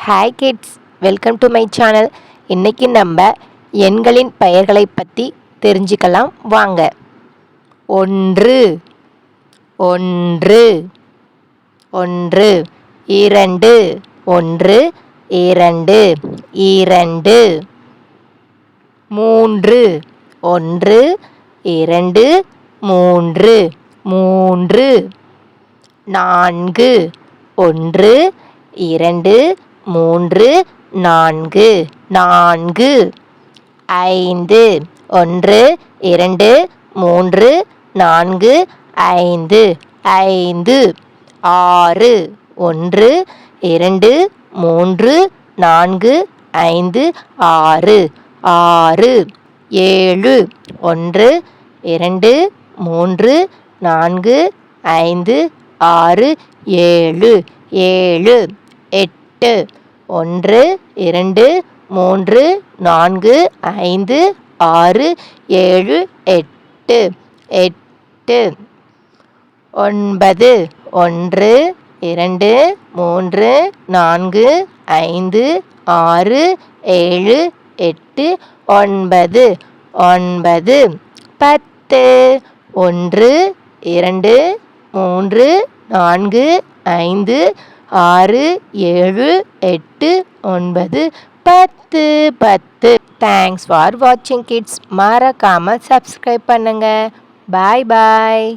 Hi kids, welcome to my channel. இன்னைக்கு நம்ம எண்களின் பெயர்களை பற்றி தெரிஞ்சுக்கலாம் வாங்க. 1 1 1 2 1 2 2 3 1 2 3 3 4 1 2 3 4 4 5 1 2 3 4 5 5 6 1 2 3 4 5 6 6 7 1 2 3 4 5 6 7 7 8 1 2 3 4 5 6 7 8 8 9 1 2 3 4 5 6 7 8 9 9 10 1 2 3 4 5 6 7 8 9 10 10. தேங்க்ஸ் ஃபார் வாட்சிங் கிட்ஸ். மறக்காமல் சப்ஸ்கிரைப் பண்ணுங்கள். பாய் பாய்.